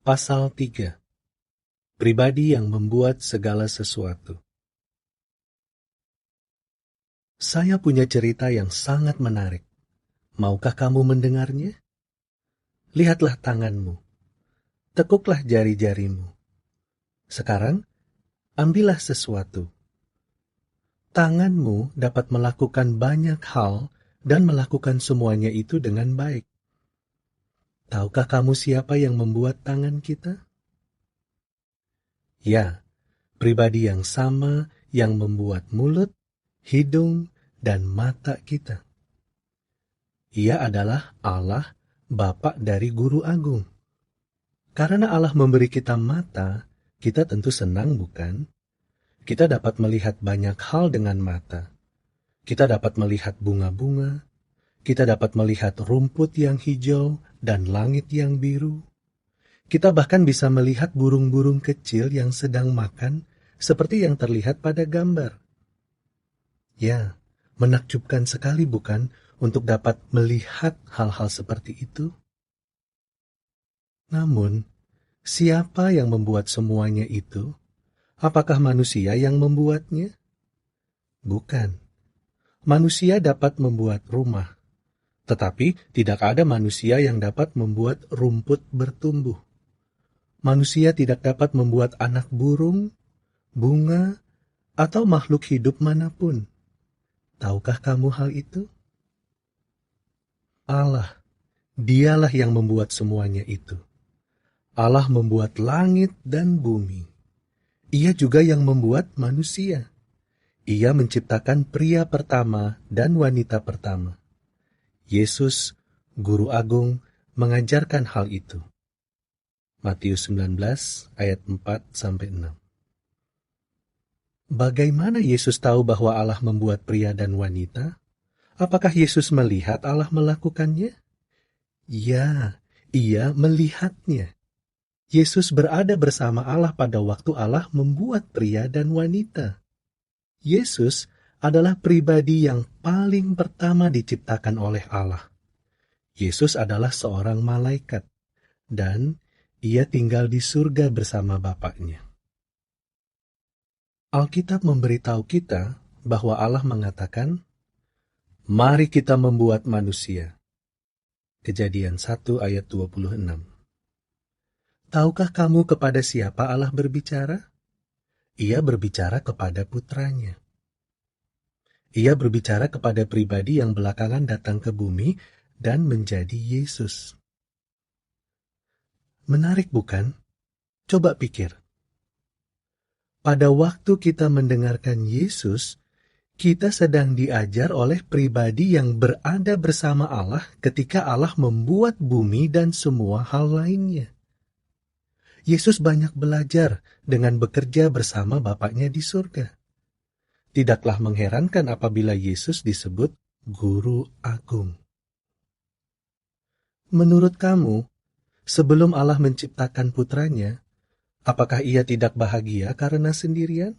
Pasal 3. Pribadi yang membuat segala sesuatu. Saya punya cerita yang sangat menarik. Maukah kamu mendengarnya? Lihatlah tanganmu. Tekuklah jari-jarimu. Sekarang, ambillah sesuatu. Tanganmu dapat melakukan banyak hal dan melakukan semuanya itu dengan baik. Tahukah kamu siapa yang membuat tangan kita? Ya, pribadi yang sama yang membuat mulut, hidung, dan mata kita. Ia adalah Allah, Bapa dari Guru Agung. Karena Allah memberi kita mata, kita tentu senang, bukan? Kita dapat melihat banyak hal dengan mata. Kita dapat melihat bunga-bunga, kita dapat melihat rumput yang hijau dan langit yang biru. Kita bahkan bisa melihat burung-burung kecil yang sedang makan, seperti yang terlihat pada gambar. Ya, menakjubkan sekali, bukan, untuk dapat melihat hal-hal seperti itu? Namun, siapa yang membuat semuanya itu? Apakah manusia yang membuatnya? Bukan. Manusia dapat membuat rumah, tetapi tidak ada manusia yang dapat membuat rumput bertumbuh. Manusia tidak dapat membuat anak burung, bunga, atau makhluk hidup manapun. Tahukah kamu hal itu? Allah, Dialah yang membuat semuanya itu. Allah membuat langit dan bumi. Ia juga yang membuat manusia. Ia menciptakan pria pertama dan wanita pertama. Yesus, Guru Agung, mengajarkan hal itu. Matius 19 ayat 4-6. Bagaimana Yesus tahu bahwa Allah membuat pria dan wanita? Apakah Yesus melihat Allah melakukannya? Ya, ia melihatnya. Yesus berada bersama Allah pada waktu Allah membuat pria dan wanita. Yesus adalah pribadi yang paling pertama diciptakan oleh Allah. Yesus adalah seorang malaikat, dan ia tinggal di surga bersama Bapaknya. Alkitab memberitahu kita bahwa Allah mengatakan, "Mari kita membuat manusia." Kejadian 1 ayat 26. Tahukah kamu kepada siapa Allah berbicara? Ia berbicara kepada putranya. Ia berbicara kepada pribadi yang belakangan datang ke bumi dan menjadi Yesus. Menarik, bukan? Coba pikir. Pada waktu kita mendengarkan Yesus, kita sedang diajar oleh pribadi yang berada bersama Allah ketika Allah membuat bumi dan semua hal lainnya. Yesus banyak belajar dengan bekerja bersama Bapaknya di surga. Tidaklah mengherankan apabila Yesus disebut Guru Agung. Menurut kamu, sebelum Allah menciptakan putranya, apakah ia tidak bahagia karena sendirian?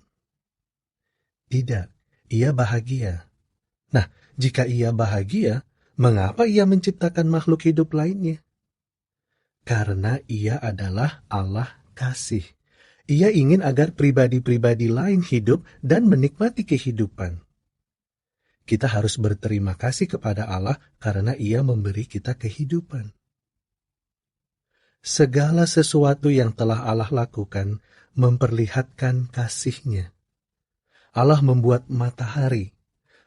Tidak, ia bahagia. Nah, jika ia bahagia, mengapa ia menciptakan makhluk hidup lainnya? Karena ia adalah Allah kasih. Ia ingin agar pribadi-pribadi lain hidup dan menikmati kehidupan. Kita harus berterima kasih kepada Allah karena ia memberi kita kehidupan. Segala sesuatu yang telah Allah lakukan memperlihatkan kasih-Nya. Allah membuat matahari.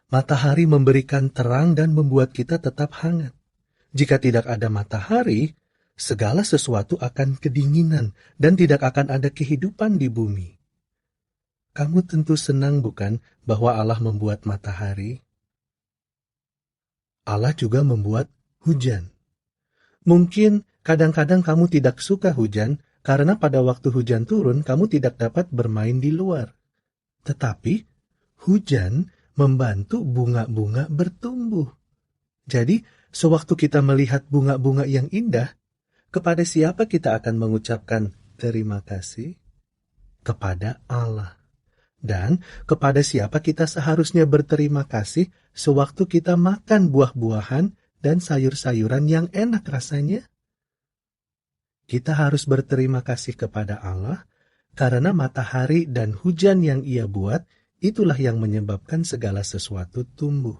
Matahari memberikan terang dan membuat kita tetap hangat. Jika tidak ada matahari, segala sesuatu akan kedinginan dan tidak akan ada kehidupan di bumi. Kamu tentu senang, bukan, bahwa Allah membuat matahari? Allah juga membuat hujan. Mungkin kadang-kadang kamu tidak suka hujan karena pada waktu hujan turun kamu tidak dapat bermain di luar. Tetapi hujan membantu bunga-bunga bertumbuh. Jadi, sewaktu kita melihat bunga-bunga yang indah, kepada siapa kita akan mengucapkan terima kasih? Kepada Allah. Dan kepada siapa kita seharusnya berterima kasih sewaktu kita makan buah-buahan dan sayur-sayuran yang enak rasanya? Kita harus berterima kasih kepada Allah karena matahari dan hujan yang Ia buat, itulah yang menyebabkan segala sesuatu tumbuh.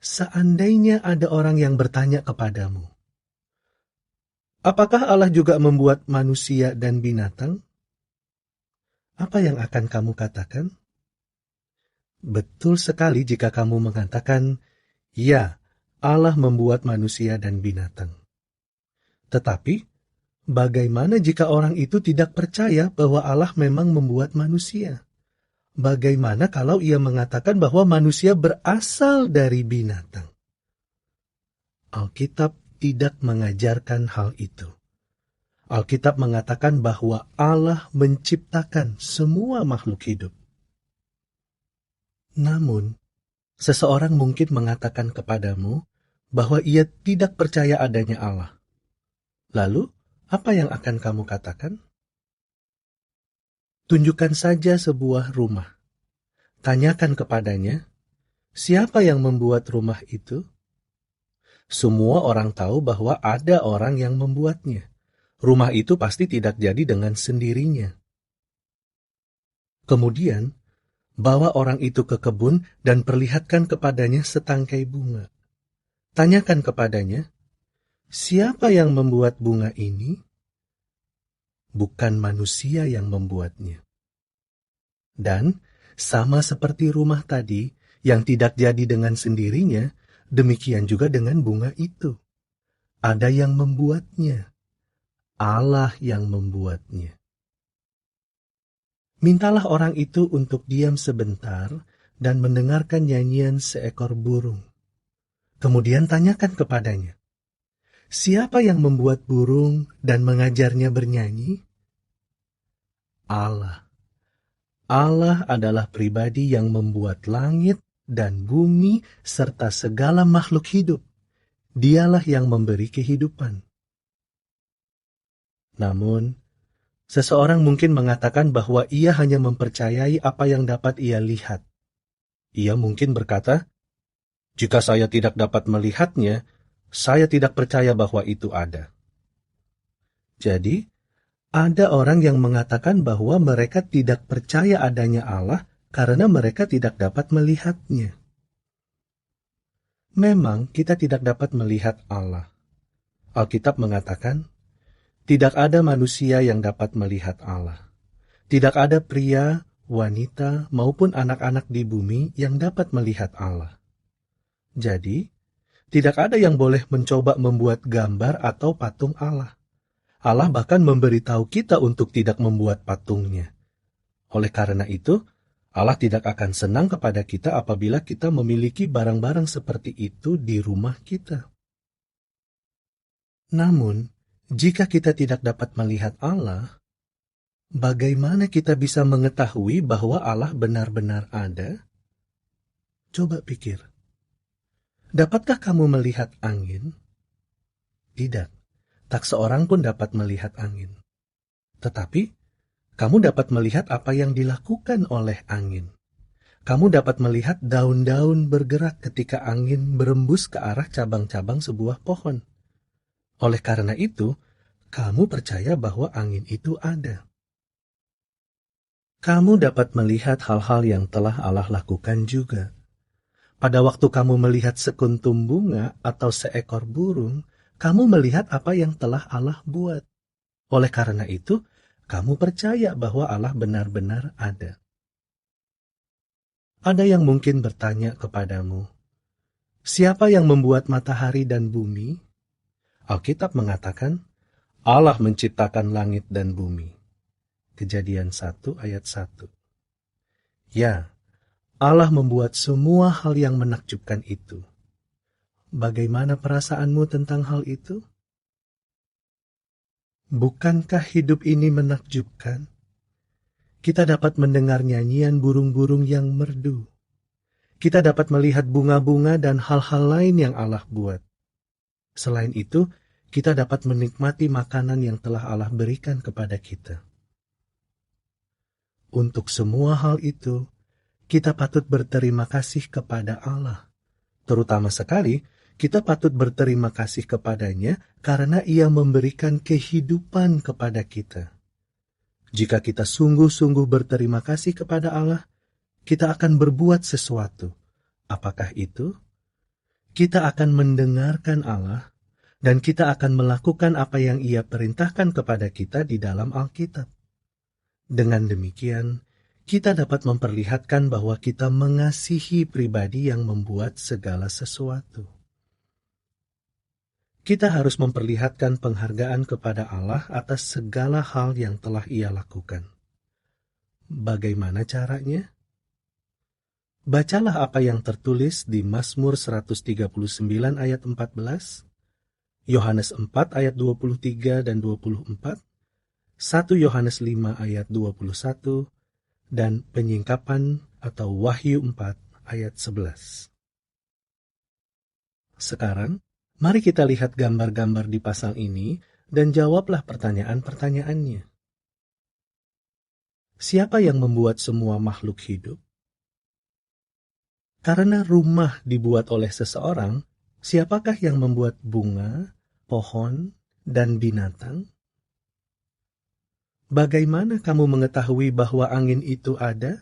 Seandainya ada orang yang bertanya kepadamu, apakah Allah juga membuat manusia dan binatang? Apa yang akan kamu katakan? Betul sekali jika kamu mengatakan, ya, Allah membuat manusia dan binatang. Tetapi, bagaimana jika orang itu tidak percaya bahwa Allah memang membuat manusia? Bagaimana kalau ia mengatakan bahwa manusia berasal dari binatang? Alkitab tidak mengajarkan hal itu. Alkitab mengatakan bahwa Allah menciptakan semua makhluk hidup. Namun, seseorang mungkin mengatakan kepadamu bahwa ia tidak percaya adanya Allah. Lalu, apa yang akan kamu katakan? Tunjukkan saja sebuah rumah. Tanyakan kepadanya, siapa yang membuat rumah itu? Semua orang tahu bahwa ada orang yang membuatnya. Rumah itu pasti tidak jadi dengan sendirinya. Kemudian, bawa orang itu ke kebun dan perlihatkan kepadanya setangkai bunga. Tanyakan kepadanya, siapa yang membuat bunga ini? Bukan manusia yang membuatnya. Dan, sama seperti rumah tadi, yang tidak jadi dengan sendirinya, demikian juga dengan bunga itu. Ada yang membuatnya. Allah yang membuatnya. Mintalah orang itu untuk diam sebentar dan mendengarkan nyanyian seekor burung. Kemudian tanyakan kepadanya, siapa yang membuat burung dan mengajarnya bernyanyi? Allah. Allah adalah pribadi yang membuat langit dan bumi serta segala makhluk hidup. Dialah yang memberi kehidupan. Namun, seseorang mungkin mengatakan bahwa ia hanya mempercayai apa yang dapat ia lihat. Ia mungkin berkata, jika saya tidak dapat melihatnya, saya tidak percaya bahwa itu ada. Jadi, ada orang yang mengatakan bahwa mereka tidak percaya adanya Allah karena mereka tidak dapat melihatnya. Memang kita tidak dapat melihat Allah. Alkitab mengatakan, tidak ada manusia yang dapat melihat Allah. Tidak ada pria, wanita, maupun anak-anak di bumi yang dapat melihat Allah. Jadi, tidak ada yang boleh mencoba membuat gambar atau patung Allah. Allah bahkan memberitahu kita untuk tidak membuat patungnya. Oleh karena itu, Allah tidak akan senang kepada kita apabila kita memiliki barang-barang seperti itu di rumah kita. Namun, jika kita tidak dapat melihat Allah, bagaimana kita bisa mengetahui bahwa Allah benar-benar ada? Coba pikir. Dapatkah kamu melihat angin? Tidak, tak seorang pun dapat melihat angin. Tetapi, kamu dapat melihat apa yang dilakukan oleh angin. Kamu dapat melihat daun-daun bergerak ketika angin berembus ke arah cabang-cabang sebuah pohon. Oleh karena itu, kamu percaya bahwa angin itu ada. Kamu dapat melihat hal-hal yang telah Allah lakukan juga. Pada waktu kamu melihat sekuntum bunga atau seekor burung, kamu melihat apa yang telah Allah buat. Oleh karena itu, kamu percaya bahwa Allah benar-benar ada. Ada yang mungkin bertanya kepadamu, siapa yang membuat matahari dan bumi? Alkitab mengatakan, Allah menciptakan langit dan bumi. Kejadian 1 ayat 1. Ya, Allah membuat semua hal yang menakjubkan itu. Bagaimana perasaanmu tentang hal itu? Bukankah hidup ini menakjubkan? Kita dapat mendengar nyanyian burung-burung yang merdu. Kita dapat melihat bunga-bunga dan hal-hal lain yang Allah buat. Selain itu, kita dapat menikmati makanan yang telah Allah berikan kepada kita. Untuk semua hal itu, kita patut berterima kasih kepada Allah. Terutama sekali Kita patut berterima kasih kepadanya karena Ia memberikan kehidupan kepada kita. Jika kita sungguh-sungguh berterima kasih kepada Allah, kita akan berbuat sesuatu. Apakah itu? Kita akan mendengarkan Allah, dan kita akan melakukan apa yang Ia perintahkan kepada kita di dalam Alkitab. Dengan demikian, kita dapat memperlihatkan bahwa kita mengasihi pribadi yang membuat segala sesuatu. Kita harus memperlihatkan penghargaan kepada Allah atas segala hal yang telah Ia lakukan. Bagaimana caranya? Bacalah apa yang tertulis di Mazmur 139 ayat 14, Yohanes 4 ayat 23 dan 24, 1 Yohanes 5 ayat 21, dan penyingkapan atau Wahyu 4 ayat 11. Sekarang, mari kita lihat gambar-gambar di pasal ini dan jawablah pertanyaan-pertanyaannya. Siapa yang membuat semua makhluk hidup? Karena rumah dibuat oleh seseorang, siapakah yang membuat bunga, pohon, dan binatang? Bagaimana kamu mengetahui bahwa angin itu ada?